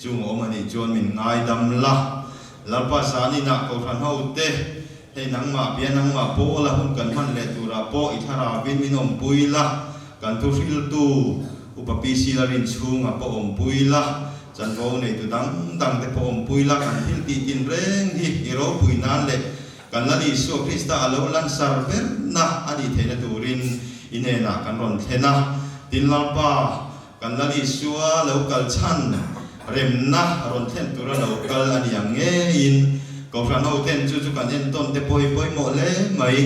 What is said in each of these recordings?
chung omani chuan min ngai dam la lalpa sani na ko ran ho te he nang ma pian nang ma po la hun kan man le tura po ithara bin min om puila kan tu ril tu upapi silarin chunga po om puila chan ro nei tu dang te po om puila kan thil ti tin reng hi iro puinan le kan la ni so krista alo lan sarver na ani thena turin ine na kan ron thena tin lalpa kan la ni suwa local chan rem na ron then tura local ani ang nge in ko ran ho ten chu chu kan en ton te poi mo le mai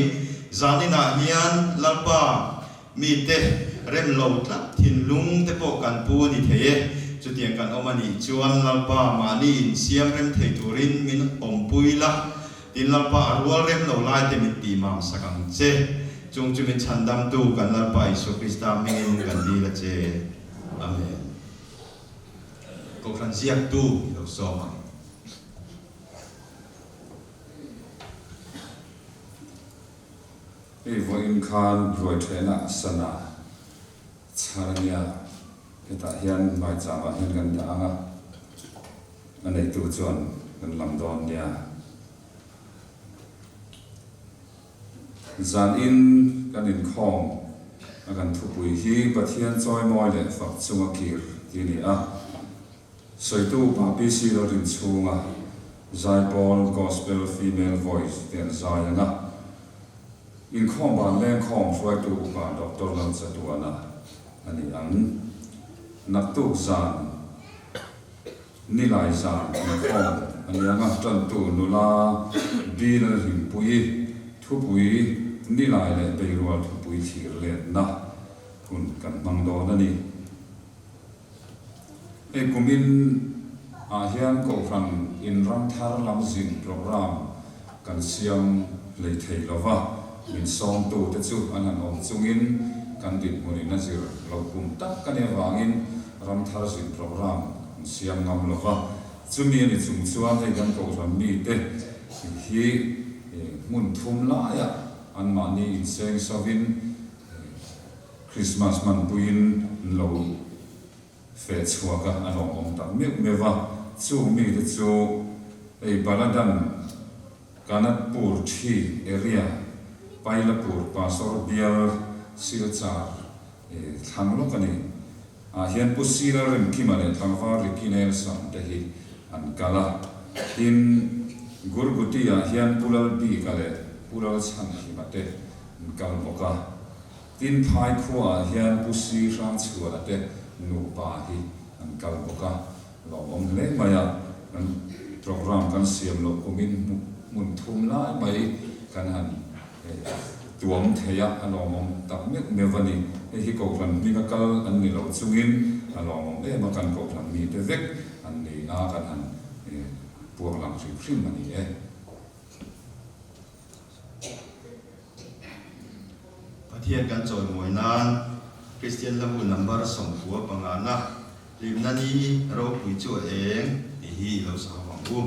zani na hian lalpa mi te rem lo tla thin lung te po kan pu ni the chu tiang kan omani chuan lalpa mani in siam rem thei turin min om puila tin lalpa arwal rem lo lai te min ti mam sakang che chung chu min chandam tu kan lalpa isu krista mingin kan di la che amen ko ran siak tu lo so ma ei voin khan roi thena sana charania kita hian mai chama hian kan da anga anei tu chuan kan lam don nia zan in kan in khom akan thupui hi pathian choi moi le fak chunga kir ti ni a soitu pa pc lo rin chunga zai Paul gospel female voice ten zai anga in khom ban leng khom foi tu ka doctor lan cha tu ana ani ang nak tu zan ni lai zan ni khom ani anga tan tu nula bi na him pui thu pui ni lai le pe rual thu pui thir le na kun kan mang do na ni e kumin a hian ko ran in ram thar lam zin program kan siam le thei lova min som tu te chu an han om chungin kan dit moni na zir lo kum tak kan e wangin ram thar zin program siam ngam lova chumi ni chung chuan hei kan ko ram mi te hi mun thum la ya an mani in seng savin Christmas man puin lo fe chuaka an om ta mewa chu mi te chu ei baladan kanat pur thi area pailapur pastor bial silchar thang lo kani a hian pusira rem kimale thangwa rikinel sam te hi an kala tin gurguti a hian pulal bi kale pulal chan hi mate kal boka tin phai khua hian pusi ram chhuala te nu pa hi an kal boka lo om le maya an program kan siam lo kumin mun thum la mai kan han tuam theya alomom tak mek mevani hi ko ran mi ka kal an ni lo chungin alomom e ma kan ko ran mi te vek an ni a kan han puak lang ri phrim mani e pathian kan chon moi nan Christian lamu number som pu pangana limnani ro pui chu eng hi lo sa wangu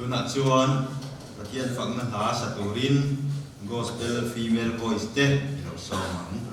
tuna chuan pathian fakna hla saturin gospel female voice te lo somang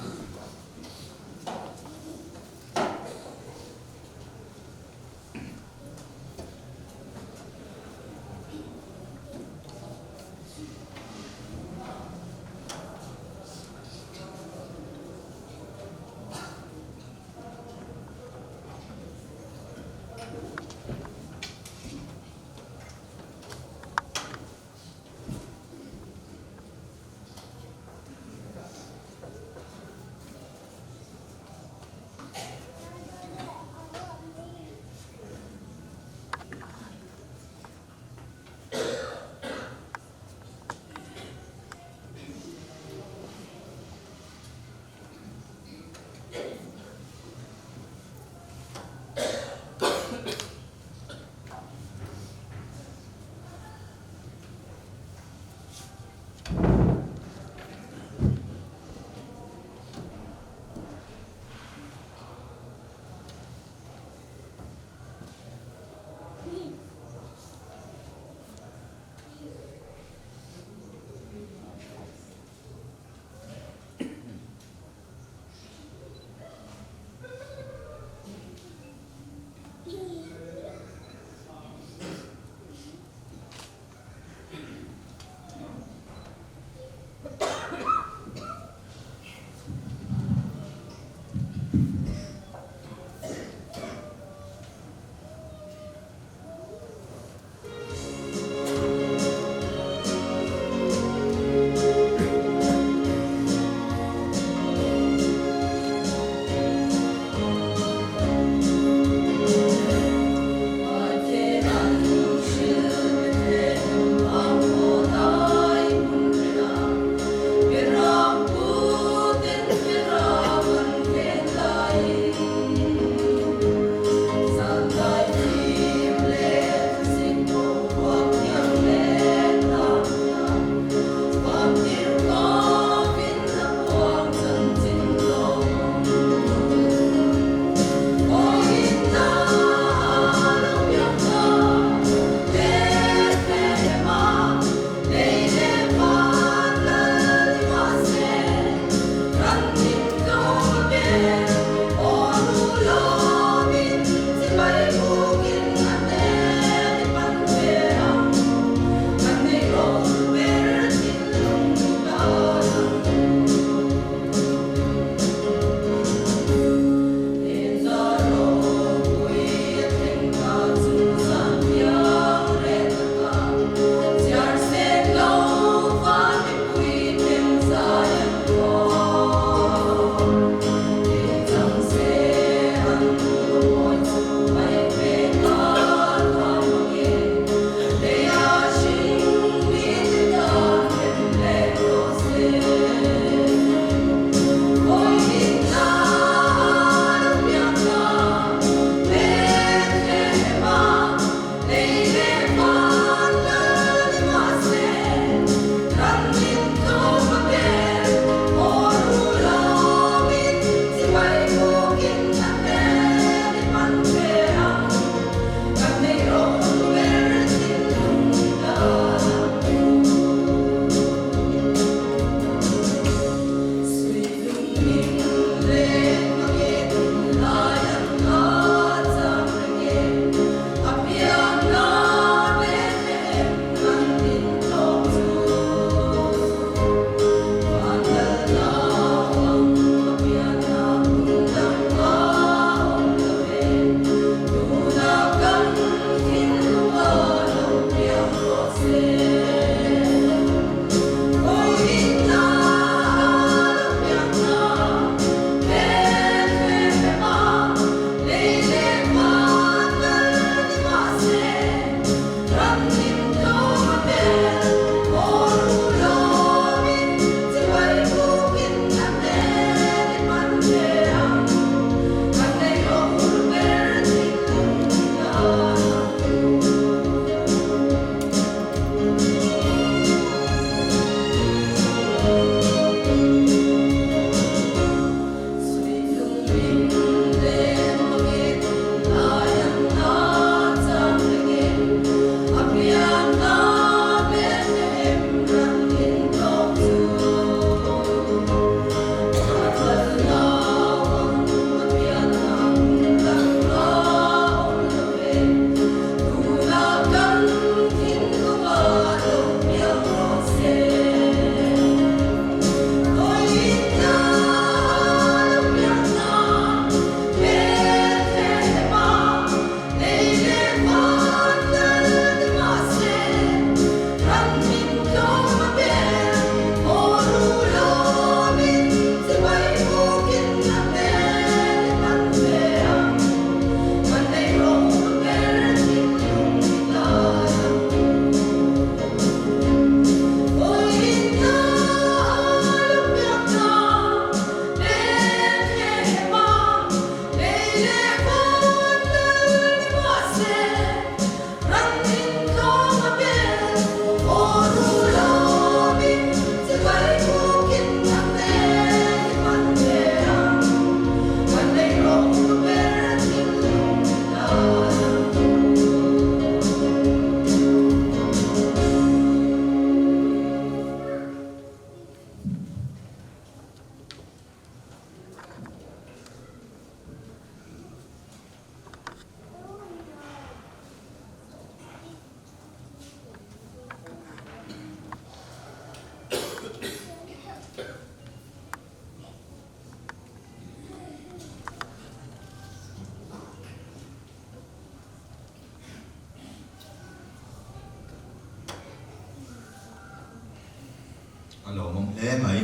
alo mong hle mai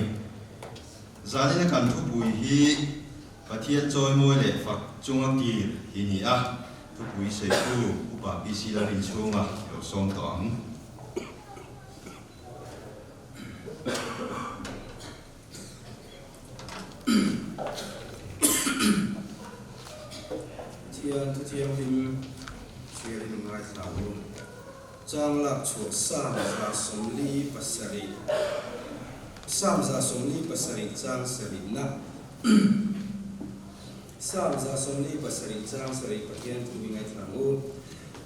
zani na kan thu pui hi pathian choi moi le fak chunga ki hi ni a thu pui se tu upa pi si la rin chunga lo som tong Thian thu thiam lim chia lim ngai thau chang lak chu sam za som li pasari sam za som li pasari chang sari na sam za som li pasari chang sari pathian thu ngai thau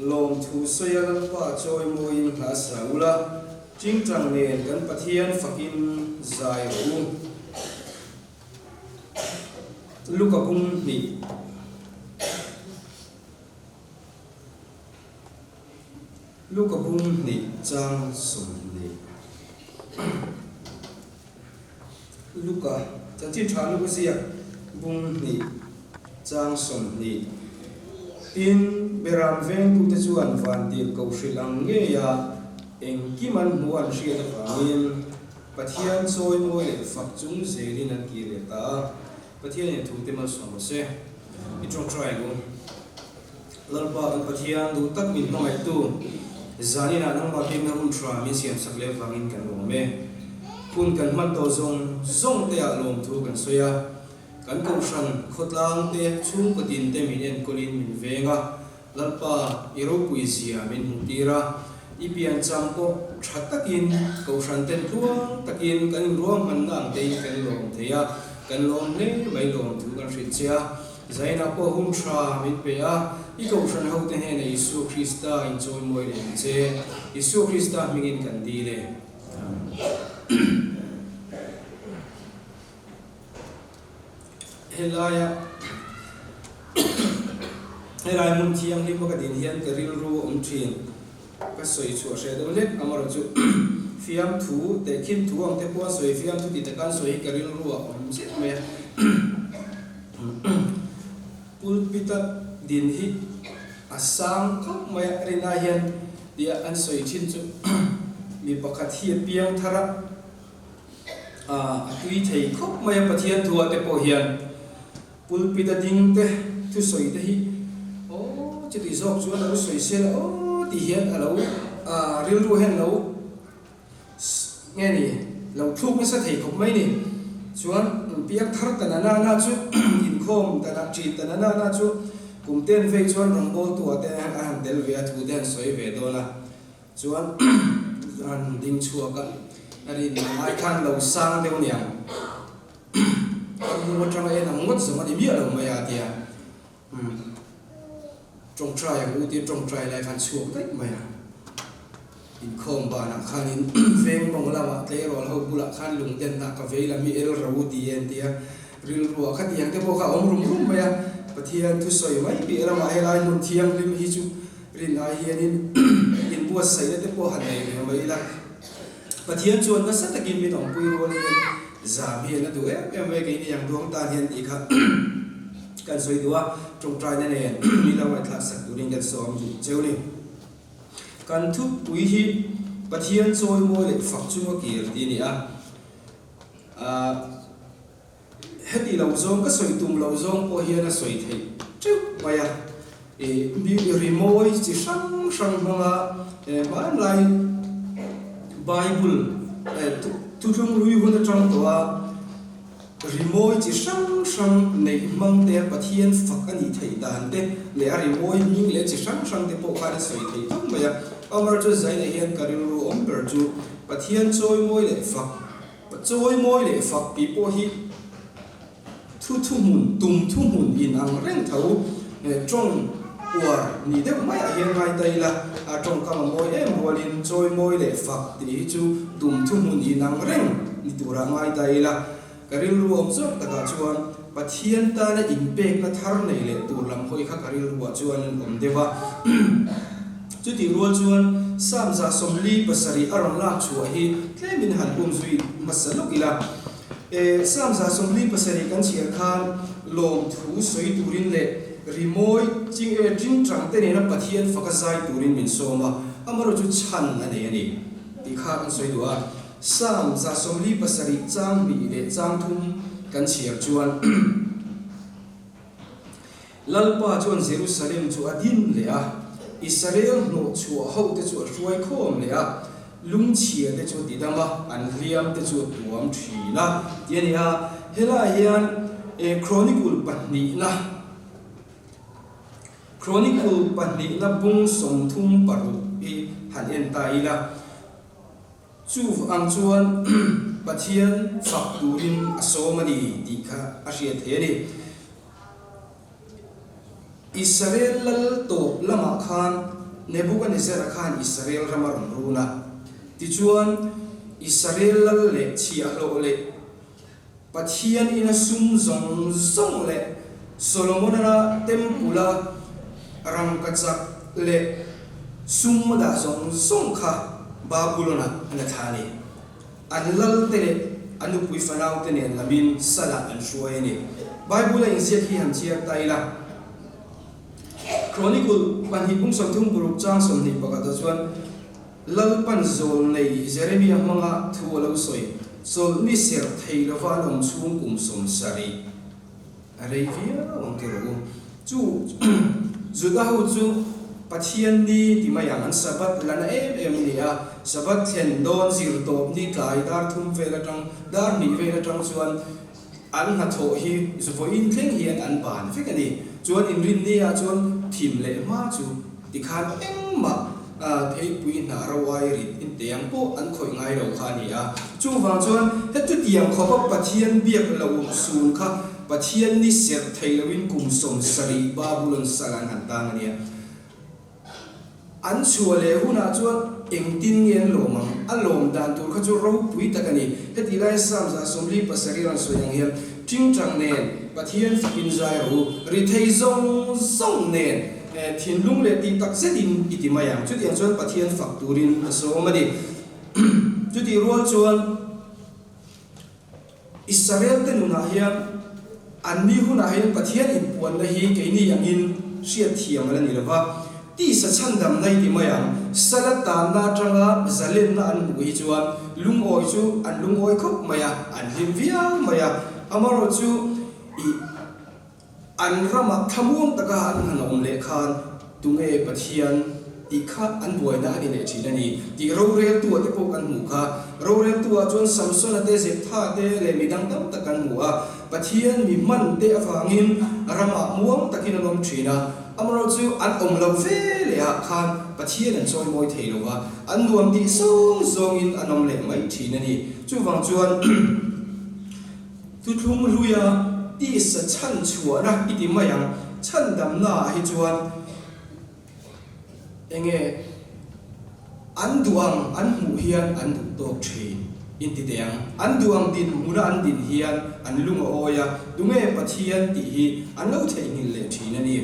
lom thu soyal pa choi moi na saula ching chang nen kan pathian fakin zai ru lukapum ni lukapum ni chang som ni luka chanchi than lu sia bum ni chang som ni tin beram veng tu te chuan van dir ko shrilang nge ya eng kiman huan shri ta fangin pathian choi moi le fak chung zelin an ki le ta pathian ne thu te mal som se I trong try lo lalpa an pathian du tak min mai tu zani na nang ma ping na tra mi siam sakle wangin kan lo me kun kan man to zong te a lom thu kan soya kan ko shan khotlang te chung ko tin te min en kolin min venga lalpa iro puisia min mutira ipian champo thatakin ko shan ten tuang takin kan ruam man nang te kan lom theya kan lom ne mai lom thu kan ritsia zaina po hum tra min pe a I ko shan ho te he na Isu Krista in choi moi le che Isu Krista mingin kan di le helaya mun thiang li ka din hian ka ril ru thin ka soi chu she do le amaro chu fiam thu te khin thu ang te po soi fiam thu ti te kan soi ka ril ru se me pulpita din hi asang khop mai rina hian dia an soi thin chu mi pakhat hi piang thara tui thei khop mai pathian thua te po hian pulpita ding te thu soi te hi o chi ti zok chu lo soi sel o ti hian alo ril ru hen lo nghe ni lo thuk ni sa thei khop mai ni chuan piang thar ta na chu in khom ta na chi ta na chu kum ten ve chuan rong bol tu ate an del ve thu den soi ve do la chuan an ding chua ka ari ai khan lo sang deu niang mu tang e na ngot so ma di bia lo ma ya tia trong trai u ti trong trai lai khan chuak tek ma ya in khom ba na khan in veng mong la ma tle ro ho bula khan lung ten na ka ve la mi ero ro ti en tia ril ru khat yang te bo ka om rum ma ya pathian thu soi mai bi ra ma helai mun thiam lim hi chu rin ai hian in bu sai te po han nei mai la pathian chuan na sa takin mi nong pui ro ni zam hi na du em ve ke ni yang duang ta hian ti kha kan soi duwa trong trai na ne mi la wa thla sak du ring kan som ju cheu ni kan thu pui hi pathian choi mo le fak chu ma kir ti ni a heti lo zong ka soi tum lo zong po hian a soi thei chu maya bi rimoi chi sang ma ban lai bible tu thung lui hun trong to rimoi chi sang nei mang te pathian fak ani thei dan te le a rimoi ming le chi sang te po kha soi thei tum maya amar chu zai le hian karin ru om per chu pathian choi moi le fak pi po hi thu mun in ang reng thau trong war ni de mai a hian ngai tai la a trong kam moi em bolin choi moi le fak ti chu thu mun in ang reng ni tura ngai tai la karil ruam zok taka chuan pathian ta na impact na thar nei le tur lam hoi kha karil ruwa chuan om dewa chu ti rual chuan sam za somli pasari aron la chu hi tlemin han zui masalok ila sam za somli pasari kan chiar khan lom thu soi turin le rimoi ching trang te ne na pathian fakazai turin min soma amaro chu chan na ne ani ti kha kan soi duwa sam za somli pasari chang mi le chang thum kan chiar chuan lalpa chuan Jerusalem chu adin le a Israel no chu ho te chu ruai khom le a lung chia te chu tidama an liam te chu tuam thina tiania hela hian chronicle pahni na bung som thum paru i han en ta ila chu ang chuan pathian phak turin asomani ti kha a hriat he ni Israel lal to lama khan Nebuchadnezzar khan Israel ramaron runa ti chuan Israel lal le chi a lo le pathian ina sum zong le Solomon na tempula rang kachak le sum da zong kha Babylona na thani an lal te le anu pui fanau te ne lamin sala an shuai ni Bible in sia hi han chia taila Chronicle pan hi bung som thum buruk chang som ni paga da chuan lal pan zol nei Jeremiah manga thu lo soi sol ni ser thei lo va long chung kum som sari arei via ong ke ro chu zudahu chu pathian ni ti mayang an sabat lana em ni a sabat thlen don zir top ni tlai dar thum vela tang dar ni vela tang chuan an ha tho hi zo in thleng hian an ban fikani chuan in rin ni a chuan thim le ma chu ti khan engma thei pui na rawai rit in tiang po an khoi ngai lo kha ni a chu wang chuan hetu tiang khopa pathian biak lo sun kha pathian ni ser thei lawin kum som sari Babylon salan han tang ni an chuale huna chuan engtin ngen lomang alom dan tur kha chu ro pui takani heti lai sam za somli pasari ran soyang hian ting tang nen pathian fakin zai ru ri thei zong nen thin lung le ti tak zetin iti mayang chu tiang chuan pathian fak turin so mani chu ti rol chuan Israel te nuna hian anni huna hian pathian in puan na hi ke ni yang in hriat thiam la ni lawa ti sa chandam nei ti mayang salata na tanga zalen na an bui chuan lung oi chu an lung oi khop maya an lim via maya amaro chu i an rama thamuang taka an hanom le khan tunge pathian ti kha an buai na ani le thilani ti ro rel tu te po kan mu kha ro rel tu a chuan samson ate ze tha te le midang tam takan mu a pathian mi man te awangin rama muang takin anom thina amaro chu an om lo ve le a khan pathian an choi moi thei lo wa an nuam ti song zong in anom le mai thinani chu wang chuan tu thum luya ti sa chan chua na iti mayang chan dam na hi chuan enge an duang an mu hian an du tok thin in ti deang an duang din muna an din hian an lunga oya dunge pathian ti hi an lo thei ngin le thin ani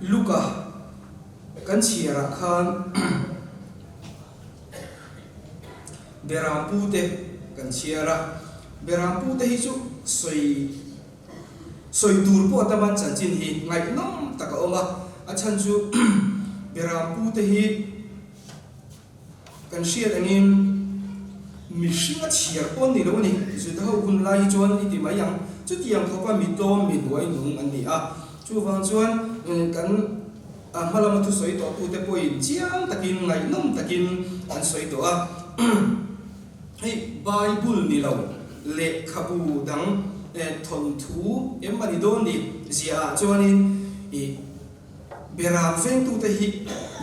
Luka kan chiara khan berampu te kan chiara berampu te hi chu soi tur po taman chan chin hi ngai nom taka oma a chan chu berampu te hi kan shia angin mi hringa chiar pon ni lo ni zu da ho kun lai chuan iti mayang chu tiang khopa mi tom mi duai nung an ni a chu wang chuan kan malama tu soi to pu te poi chiang takin ngai nom takin an soi to a hey Bible ni lo le khabu dang thon thu emani don ni zia chuanin I beram feng tu te hi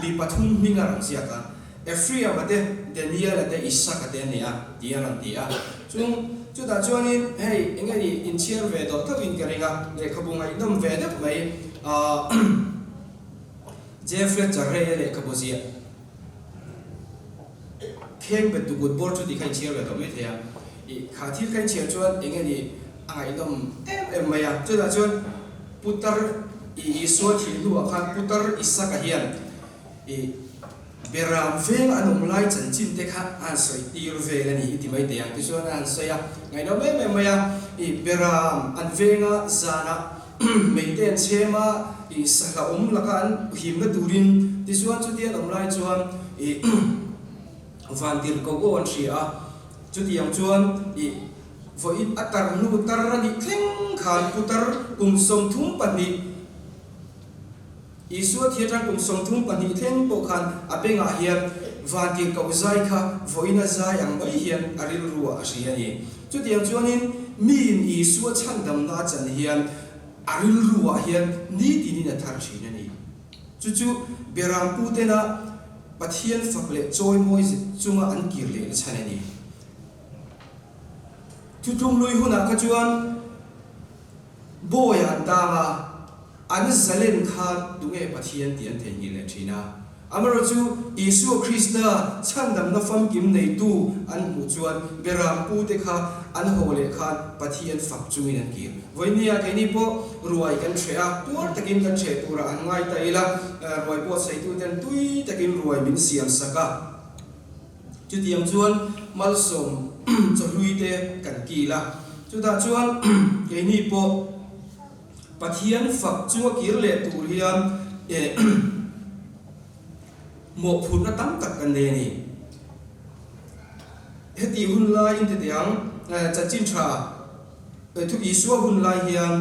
bi pathum minga rang sia ka Efria bate Daniel ate Isaac ate nia tiaran tia chung chu da chuanin hey engani in chiar ve do to in karinga le khabu ngai nom ve de mai Jeffrey Charre le khabu zia keng bet tu good board chu di khai chiar ve do me thea I khathil khai chiar chuan engani angai dom em maya chu da chuan putar I so thil du akhan putar Isaac hian I beram veng anom lai chan chin te kha an soi tir ve la ni ti mai te yang ti chuan an soya ngai no me maya I beram an venga zana mấy tên xe mà là là cái hiểm nó đủrin thì xuân chút tiền ông lại chuan van tiền cầu cô anh chị à chút tiền chuan với atar nu tar ra đi theng khan putar cùng sông thung pan đi Isu thiệt rằng cùng sông thung pan đi theng bộ khan ape ngã hiền van tiền cầu dài kha với na dài ang mấy hiền aril ruwa asian ni chút tiền chuan in min Isu chan dam na chan hiền aril ruwa hiền ni tini na thar chi na ni chu beram pu te na pathian fakle choi moi chunga an kir le chan ni chu tung lui huna ka chuan boy an ta nga an zalen kha dunge pathian tian the ni le thina amaro chu Isu Krista chandam na fam kim nei tu an mu chuan beram pu te kha an hole khan pathian fak chuin an ki voinia ke ni po ruai kan thea tur takin kan che tura an ngai ta ila roi po sei tu ten tui takin ruai min siam saka chu tiam chuan mal som cho lui te kan ki la chu ta chuan ke ni po pathian fak chu kir le tur hian mo phun na tam tak kan le ni heti hun lai in te tiang cha chin tha thu Isu hun lai hian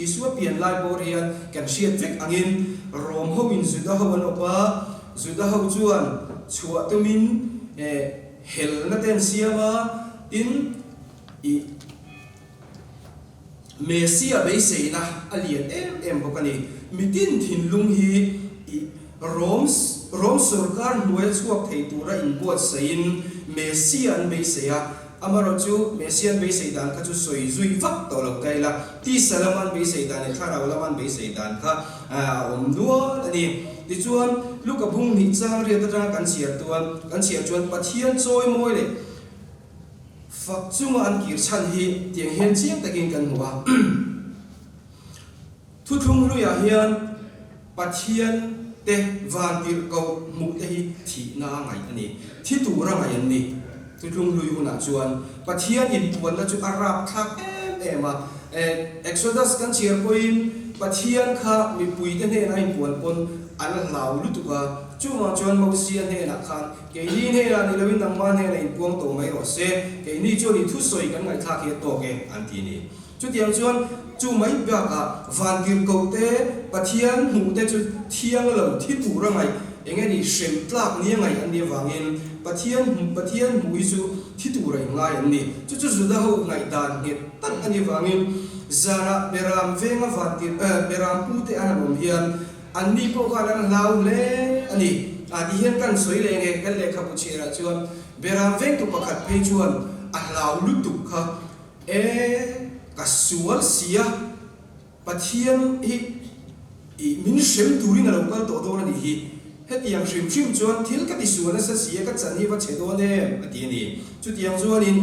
Isu pian lai bo hian kan siat vek angin rom ho in zuda ho an opa zuda ho chuan chua tumin hel na ten siama in Mesia be seina alien em bokani mitin thin lung hi Rom sarkar nuai chuak thei tura in buat sein Mesia an be seya amaro chu Mesia be seidan kha chu soi zui vak to lo kaila ti salaman be seidan e thara laman be seidan kha nuwa ani ti chuan luka bung ni chang ria ta kan siar chuan pathian choi moi le fak chunga an kir chan hi tiang hian chiang takin kan huwa thu thung lu ya hian pathian te van tir ko mu te hi thi na ngai ani thi tu ra ngai ani thu thung lu hu na chuan pathian in puan la chu arab thak ema exodus kan chiar poin pathian kha mi pui te ne nai puan pon an lau lu tu ka chuma chuan mo sia ne na khan ke ni ne ra ni lawin nang ma ne na in puang to mai ro se ke ni chu ni thu soi kan ngai thak he to ke an ti ni chu tiang chuan chu mai ba ka van tir ko te pathian mu te chu thiang lo thi tu ra ngai enge ni shem tlak ni ngai an ni wangin pathian mu chu thi tu ra ngai an ni chu zuda ho ngai dan nge tan ani wangin zara beram venga van tir beram pu te an rom hian an ni ko ka lan lau le ani adi hian kan soi le nge kan le kha pu chera chuan beram veng tu pakhat pe chuan a lau lu tu kha kasual sia pathian hi min shem turin a lokal to do ni hi hetiang shim chuan thil ka ti suana sa sia ka chan hi wa che do ne ati ni chu tiang chuan in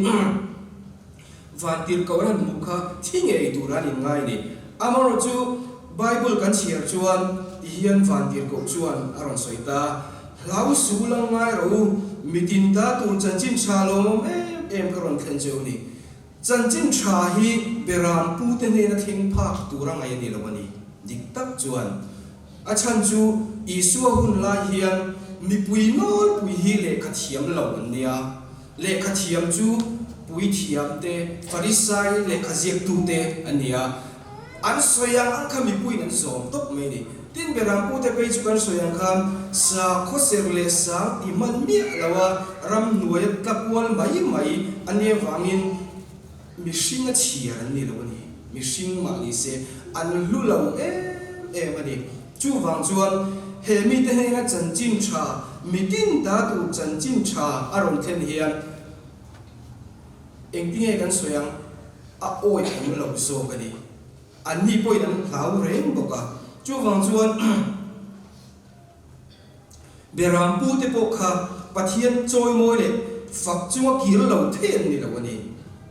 van tir ko ran mu kha thinge tu ran in ngai ni amaro chu bible kan chiar chuan hian van tir ko chuan aron soita lau su lang ngai ro mitin da tur chan chin chalom em karon khen cheu ni chan chin tha hi beram pu te ne na thing phak tura ngai ni lawani dik tak chuan a chan chu Isu hun lai hian mi pui nol pui hi le kha thiam lo an nia le kha thiam chu pui thiam te farisai le kha ziak tu te ania an soyang an kha mi pui nan som top me ni tin beram pu te pe chu kan soyang kham sa kho ser le sa ti man mi lawa ram nuai tlapwal mai ane wangin mishing a chiar an ni lawani mishing ma ni se an lu lo mani chu wang chuan he mi te he na chan chin tha mi tin da tu chan chin tha aron thlen hian eng tinge kan soyang a oi am lo so kani an ni poi dan hlau reng boka chu wang chuan beram pu te po kha pathian choi moi le fak chunga kir lo then ni lawani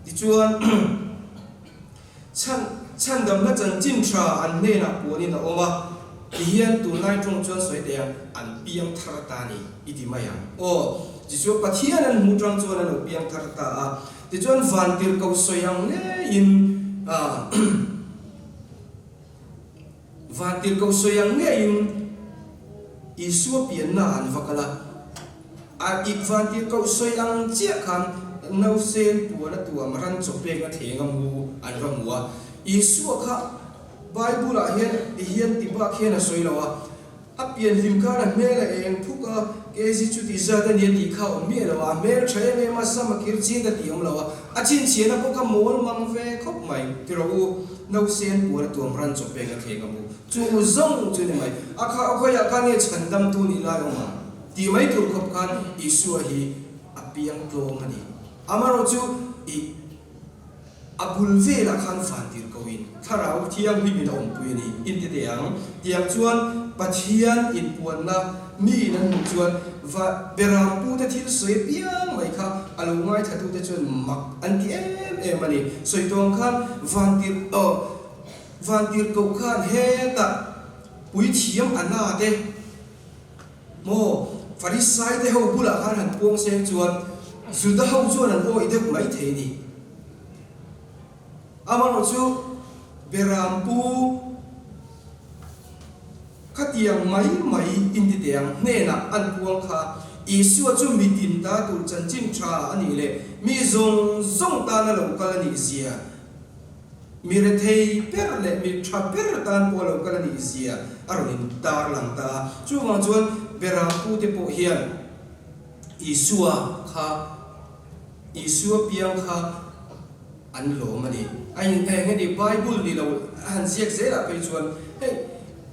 ti chuan chan dam na chan chin tha an ne na poni na oma hian tu nai trong chuan soi te an piang thar ta ni idi maya o ji chu pathian an mu trong chuan an piang thar ta a ti chuan van tir ko soyang ne in van tir ko soyang nge in isu pian na an vakala a ik van tir ko soyang chia khan nau sen tua na tua maran chope ka thengam hu an ramwa isu kha bible a hian ti ba khian a soilawa a pian lim ka na mela eng phuka kezi chu ti za da ni ti kha on mi lawa mel thre me ma sam kir chin da ti om lawa a chin chen a poka mol mang ve khop mai ti ro nau sen pu na tuam ran chope ka thengam hu chu zong chu ni mai a kha a khoya ka ne chandam tu ni la ma ti mai tur khop khan isu hi a piang tlong ani amaro chu I abul ve la khan fan tir ko in tharau thiang hi min om pui ni in ti tiang chuan pathian in puan na mi nan chuan va beram pu te thil soi piang mai kha alungai thatu te chuan mak an ti em ani soi tong khan van tir ko khan he ta pui thiam ana te mo farisai te ho bula khan han puang seng chuan suda ho chuan an ho ide mai thei ni amaro chu berampu khatiang mai in ti tiang ne na an puang kha isu chu mi tin ta tu chan chin tha ani le mi zong ta na lo kal ni zia mi re thei per le mi tha per tan po lo kal ni zia aron tar lang ta chu ma chuan berampu te po hian isu piang kha an lo mani ai nge di bible ni lo han ziak zela pe chuan hey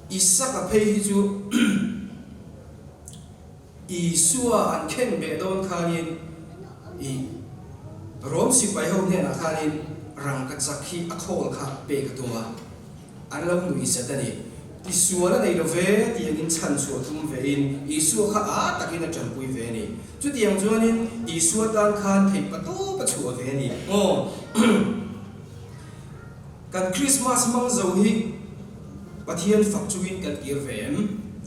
isaka pe hi chu isua an khen be don khanin I rom si pai ho ne na khanin rang ka chakhi a khol kha pe ka tunga an lo nu isatani isua la nei lo ve ti in chan chu thum ve in isua kha a takin a chan pui ve ni chu tiang chuanin isua tan khan thei pa to pa chu ve ni kan Christmas mang zo hi pathian fak chuin kan kir vem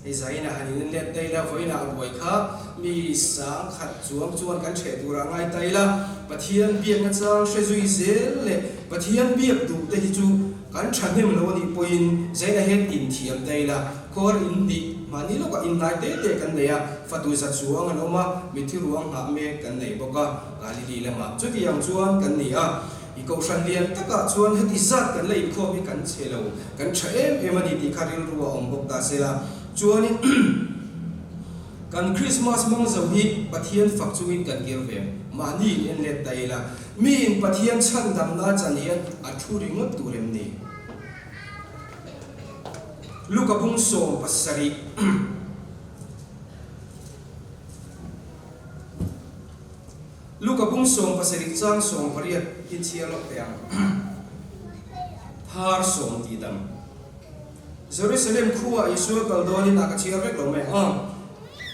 ei zaina hanin let daila voina roi kha mi sang khat chuan kan the tura ngai taila pathian biak na chang shezui zel le pathian biak du te hi chu kan thanem lo ni poin zaina hen in thiam daila kor in di mani lo ka in nai te kan leya fatu za chuang an oma mi thi ruang ha me kan nei boka galili lama chu tiang chuan kan ni a I ko san lian taka chuan heti zat kan lei kho mi kan chelo kan thaem emani ti kharil ruwa om bok ta sela chuan kan Christmas mang zo hi pathian fak chuin kan kir ve mani en let daila mi in pathian chan dam na chan hian a thuri ngot turem ni lukapung so pasari lukapung som pasari chang som pariat in chialok teang har som ti dam Jerusalem khuwa Isu kaldoni na ka chiar vek lo me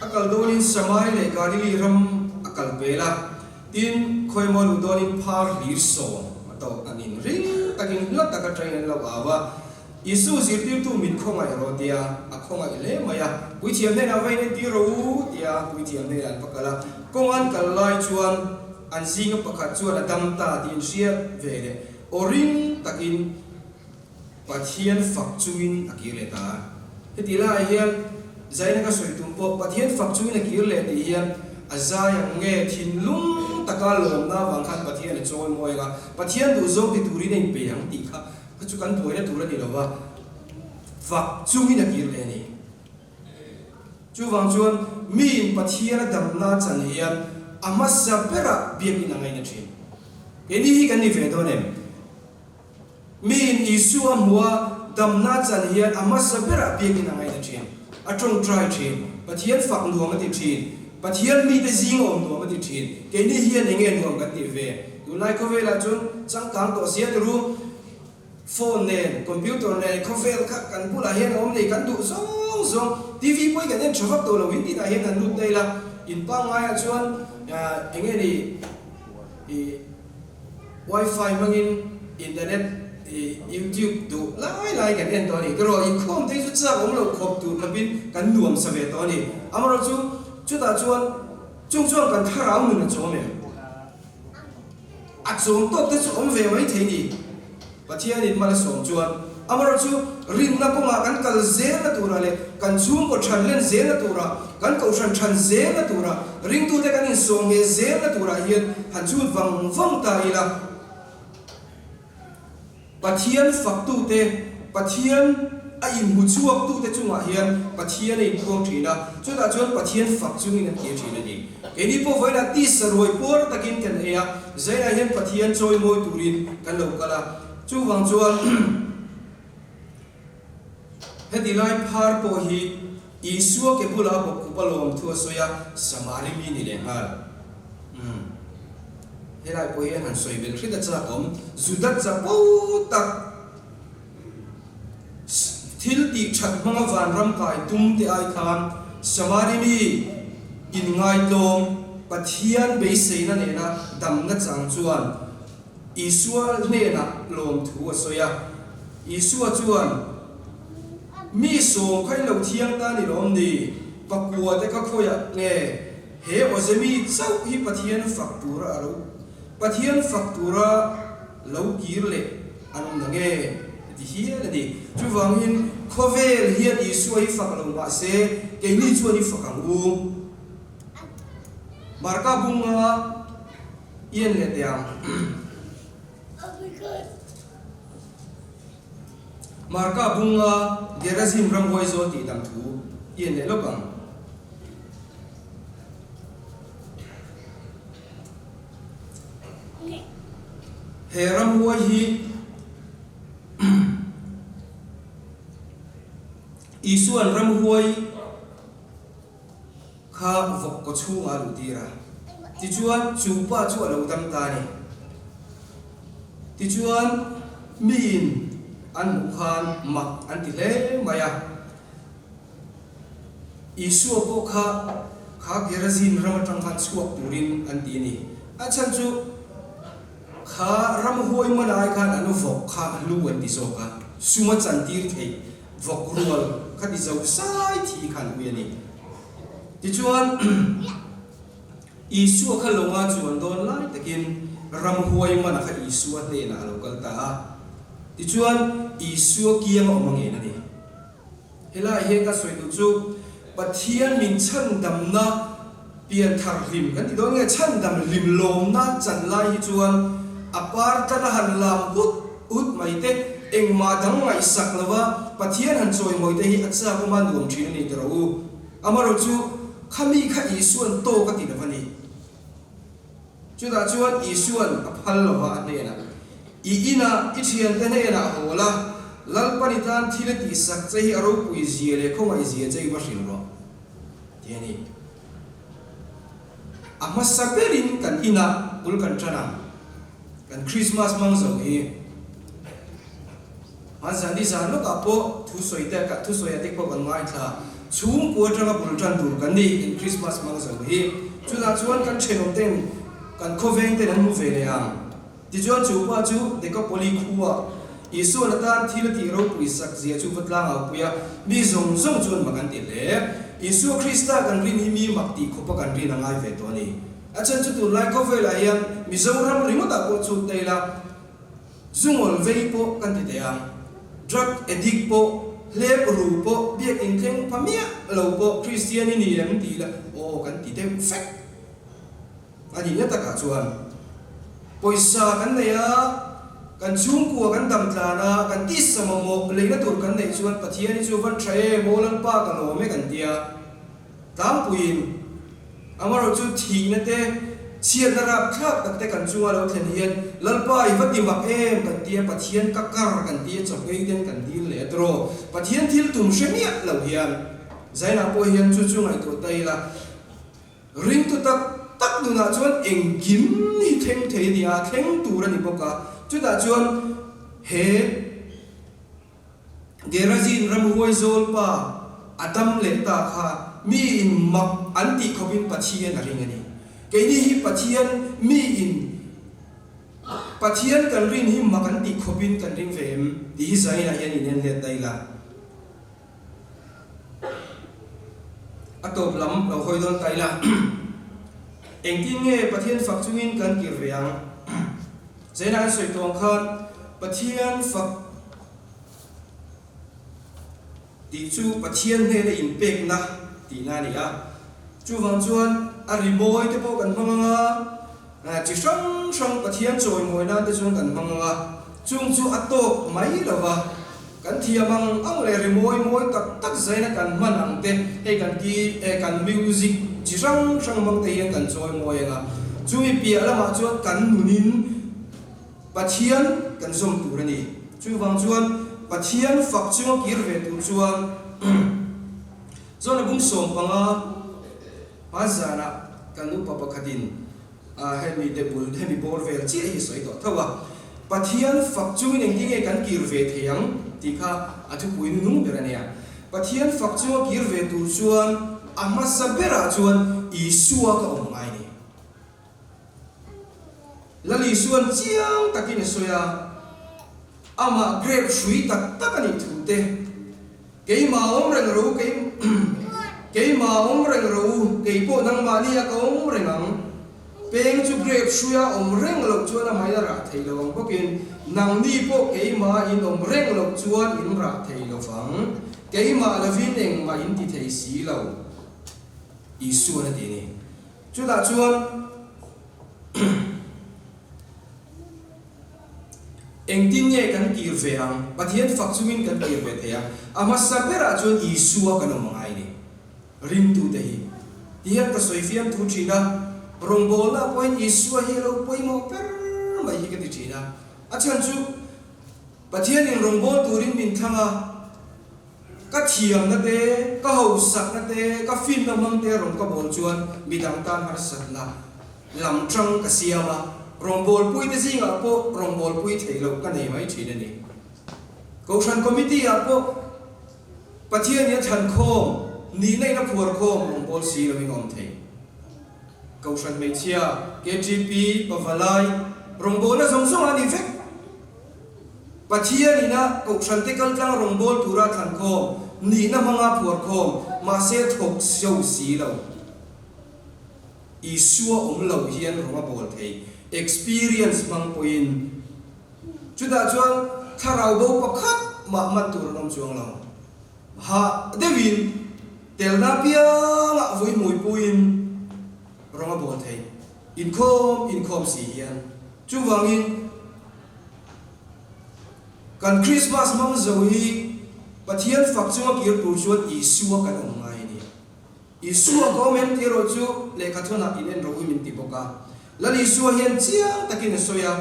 akaldoni samai le galili ram akal bela tin khoimol udoni phar lir so mato anin ring takin lat taka train lo awa Isu zirtir tu min khonga erodia akhonga ile maya puithiam ne na vaine ti ro tia puithiam ne an pakala kongan kalai chuan an zinga pakhat chuan adam ta tin sia vele oring takin pathian fak chuin akile ta hetila hian zaina ka soitum po pathian fak chuin akile ti hian azaya nge thin lung taka lom na wang khan pathian choi moiga pathian du zo ti turi nei pe yang ti kha chu kan poina tura ni lawa fak chuin akile ni chu wang chuan min pathian dam na chan hian amasa pera biak ina ngai na thin eni hi kan ni ve do nem min isu amwa dam na chan hian amasa pera biak ina ngai na thin atong try thin pathian fak nuam ati thin pathian mi te zing om nuam ati thin eni hi an nge nuam kan ti ve tu lai ko vela chun chang kang to sia ru phone ne computer ne cover kha kan bula hian om nei kan du zong TV poi kan en chawak to lo win ti na hian an lut dai la in pa ngai a chuan enge ni wifi mangin internet YouTube du lai kan en to ni kro in khom te chu cha om lo khop tu labin kan nuam sa ve to ni amaro chu ta chuan chung kan tharau nu na chome a chung to te chu om ve mai thei ni pathian in mala som chuan amar chu rin na ko ma kan kal zel na tura le kan chung ko than len zel na tura kan ko than zel na tura ring tu te kan in so nge zel na tura hian han chu wang ta ila pathian fak tu te pathian a in mu chuak tu te chunga hian pathian ei khong thina chuta chuan pathian fak chungin a thia thina ni eni po voina ti saroi por takin kan ea zaina hian pathian choi moi turin kan lo kala chu wang chuan heti lai phar po hi isua ke bula bo kupalom thu soya samari mi ni le ngal helai po hian han soi bel khida cha om zudat cha po tak thil ti that manga van ram kai tum te ai khan samari mi in ngai lom pathian be seina ne na dam na chang chuan isua ne na lom thu soya isua chuan mi so khai lo thiang ta ni rom ni pakua te ka khoya nge he ozemi chau hi pathian faktura aro pathian faktura lo kir le anum na nge ti hian ni chu wang hin khovel hian isua hi fak lo ma se ke ni chu ni fakang u marka bunga yen le tiang marka bunga gerazim ram hoi zo ti dam thu yen le lokang he ram hoi hi isuan ram hoi kha vok ko chu nga lu tira ti chuan chu pa chu lo dam ta ni ti chuan min an khan mak an ti le maya isu po kha gerazin ram tang khan chuak turin an ti ni achan chu kha ram hoi manai khan anu vok kha lu an ti so ka suma chan tir thei vok rual kha ti zo sai thi khan wi ni ti chuan isu kha longa chuan don lai takin ram hoi mana kha isu te na lokal ta ti chuan isu kiam omange na ni hela he ka soi tu chu pathian min chan dam na pian thar rim kan ti dong nge chan dam lim lom na chan lai hi chuan apar ta na han lam ut mai te eng ma dang ngai sak lawa pathian han choi moi te hi acha ko man dum thin ni tro amaro chu khami kha isuan to ka ti na bani chu da chuan isuan aphal lawa ne na I ina ithian te ne na hola lalpani tan thile ti sak chei aro pui zia le khoma zia chei ba hrin ro tiani ama saperin kan ina ul kan chana kan Christmas mang zo hi azan di san lo ka po thu soi te ka thu soi atik po kan ngai tha chung po tanga bul tan dur kan ni in Christmas mang zo hi chu da chuan kan chenom ten kan khoveng te nan mu ve le ang ti chuan chu pa chu de ka poli khuwa isu na tan thil ti ro pui sak zia chu vatlang au puya mi zong zong chuan makan ti le isu Krista kan rin hi mi makti khopa kan rin angai ve to ni achan chu tu lai ko ve la hian mi zoram rimota ko chu teila zungol vei po kan ti te ang drug addict po lep ru po biak in theng pamia lo po Christian ni em ti la o kan ti te fact ani nya ta ka chuan poisa kan nei a kan chung ku kan dam tla na kan ti samamo leina tur kan nei chuan pathian ni chu van thrae molan pa kan o me kan tia tam puin amaro chu thi na te sian na rap khlap tak te kan chunga lo thlen hian lalpa I vati mak em kan tia pathian ka kar kan tia chokei den kan dil le tro pathian thil tum shemia lo hian zaina po hian chu chungai to taila ring tu tak du na chuan engkim ni theng thei dia theng tur ani boka chu da chuan he gerazin ram hoi zol pa adam le ta kha mi in mak anti khobin pathian a ring ani ke ni hi pathian mi in pathian kan rin hi mak anti khobin kan ring vem ti hi zai na hian in le daila atop lam lo hoi don taila engking nge pathian fak chungin kan kirriang zaina soi tong khan pathian fak ti chu pathian he le impact na ti na ni a chu wang chuan a rimoi te po kan hmanga chi sang pathian choi moi na te chuan kan hmanga chung chu atok mai lawa kan thiamang ang le rimoi moi tak zaina kan manang te he kan ki kan music chi sang mang te hian kan choi moi nga chui pia lama chuan kan nunin pathian kan zom tur ani chu wang chuan pathian fak chung kir ve tu chuan zona bung som panga azana kanu papa khadin hemi de bul hemi bor vel chi hi soi to thawa pathian fak chung ning tinge kan kir ve theyang tikha athu puin nung berania pathian fak chung kir ve tu chuan amma sabera chuan isua ka omai ni lali suan chiang takin soya ama grep shui tak takani thute keima om reng ro keima om reng ro keipo nang mani ya kom rengang peng chu grep shuya om reng lo chuan mai ra theilong bokin nang ni po keima in om reng lo chuan in ra theilo fang keima lavin eng ma in ti thei si lo isu na ti ni chu da chuan engtin ye kan kir veang pathian fak chuin kan kir ve thea ama sabera chuan isua kan mangai ni rim tu te hi tian ka soifiam thu china rongbol na point isua hi lo poimo per mai hi ka ti china achan chu pathian in rongbol turin min thanga ka thiam na te ka ho sak na te ka fin na mang te rom ka bol chuan midang tan har sat na lam trăng ka siama rongbol pui te zinga po rongbol pui theilo ka nei mai thina ni Goshan committee apo pathian ya than khom ni nei na phur khom rongbol si lo ngom thei Goshan mechia KGP pavalai rongbol na song ani vek pathian ina Goshan te kal tlang rongbol tura than khom ni na manga phur khom ma se thok siau si lo isua lo hian ronga bol thei experience mang poin chuda chuan tharau bo pakhat ma matur nom chuang lo ha devin telna pia nga voi moi puin ronga bol thei income si hian chu wangin kan Christmas mang zoi pathian fak chunga kir tur chuan isua kan ngai ni isua comment tiro chu lekha thona inen ro min ti boka lali suwa hian chiang takin soya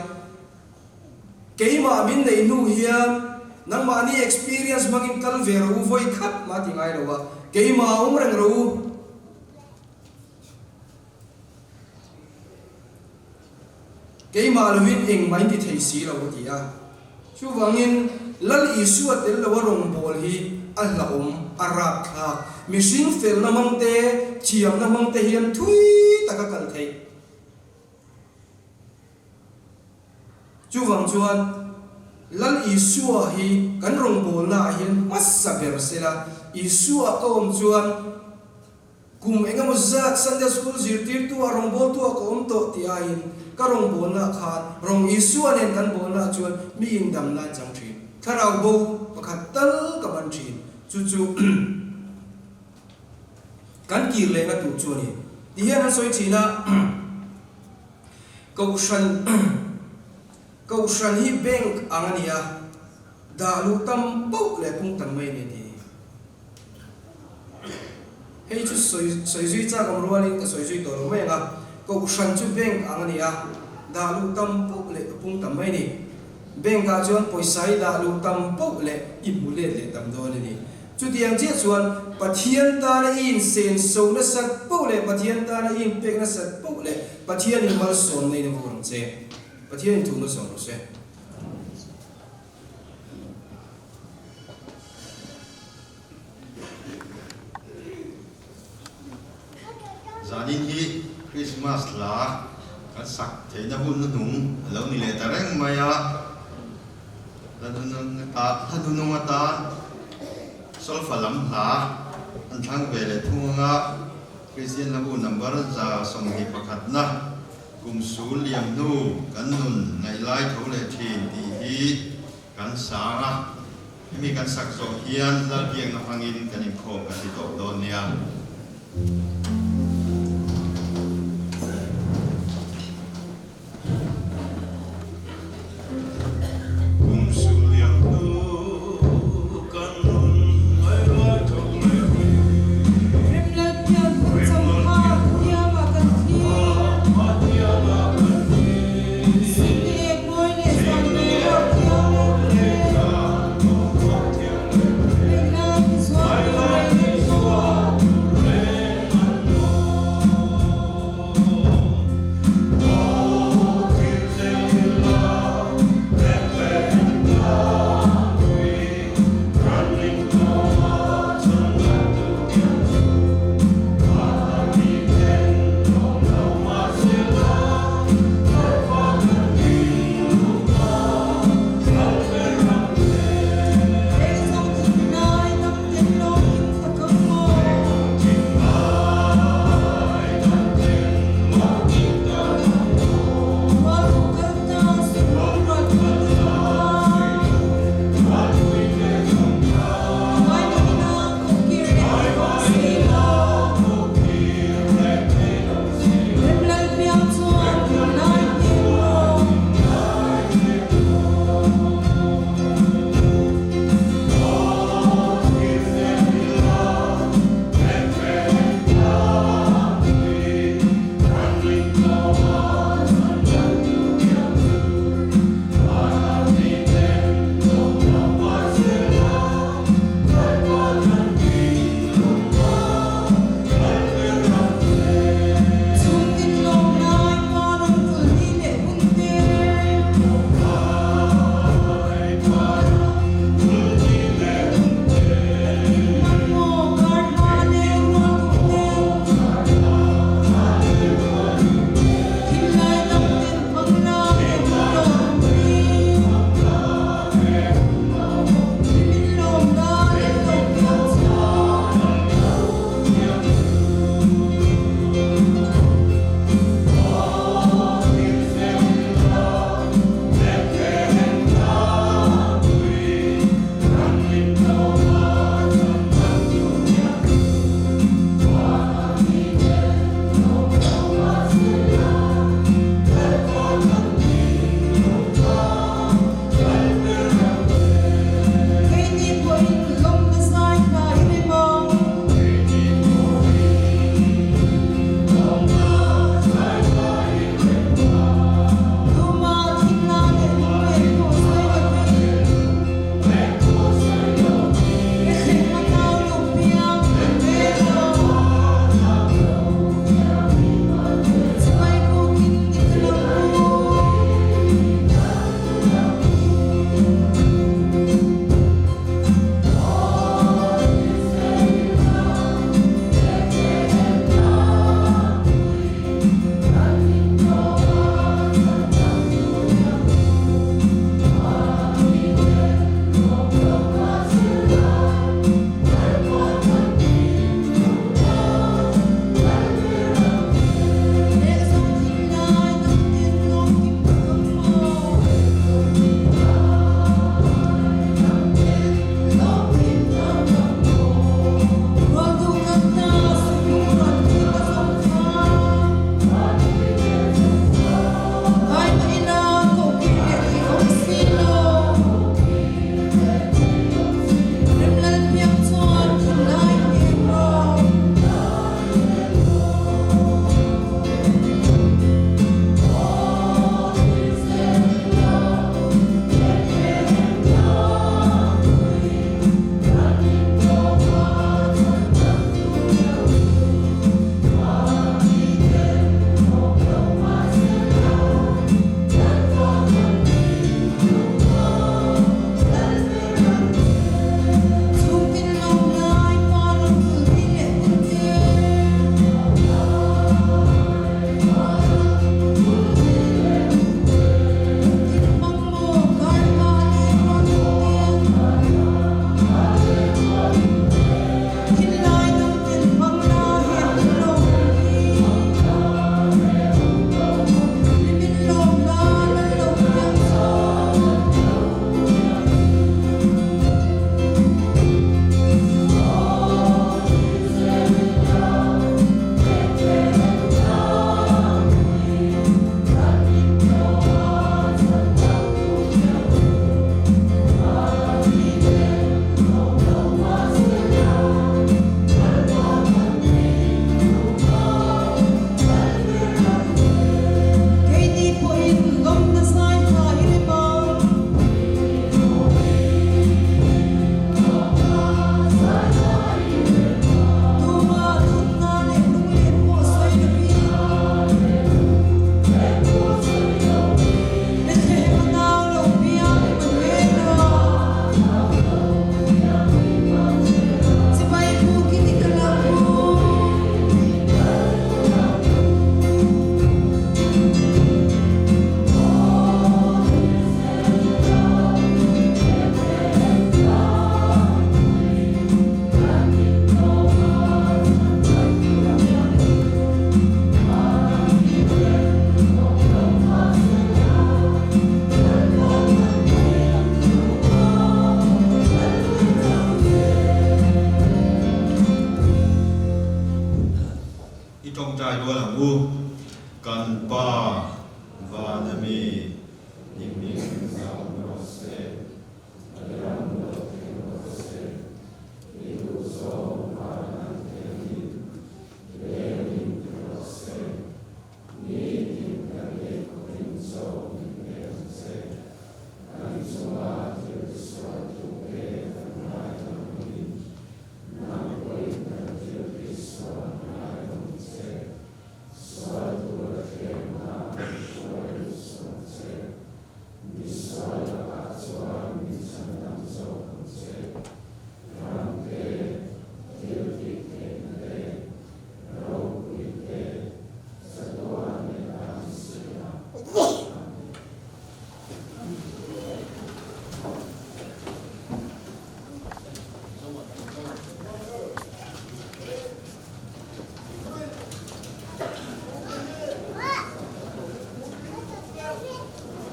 keima min nei nu hian nang mani experience mangin kal ver u voi khat ma ti ngai rowa keima reng ro keima lwin eng mai ti thei si lo ti a chu wangin lal isua tel lo rong bol hi alla arab kha mishing fel na mangte chiam na mangte hian thui taka kal thei chu wang chuan lal isua hi kan rong bol na hian masaber sela isua kom chuan kum engamo zat Sunday school zirtir tu rong bol tu kom to ti ain ka rong bol na khan rong isua nen kan bol na chuan mi indam na chang thin tharau bo pakhat tal ka ban thin chu kan kir le na tu chuan ni ti hian soi thina Goshan hi bank angania dalu tam pau le pung tam mai ni ti hei chu soi zui cha kam ruani ka soi zui to lo mai nga Goshan chu bank angania dalu tam pau le pung tam mai ni bank ka chuan poisai dalu tam pau le imule le tam do ni chu tiang che chuan pathian ta na in sen so na sat pau le pathian ta na in pek na sat pau le pathian in mal som nei na vurang che pathian tu no song se zanin hi Christmas la kan sak theina hun nung lo ni le tareng maya ladun ta sol falam ha an thang ve le thunga Christian la bu number za som hi pakhat na kum sul liam nu kan nun ngai lai tho le thin ti hi kan sanga mi kan sak zo hian dal piang na hangin kan in kho kan ti to don nia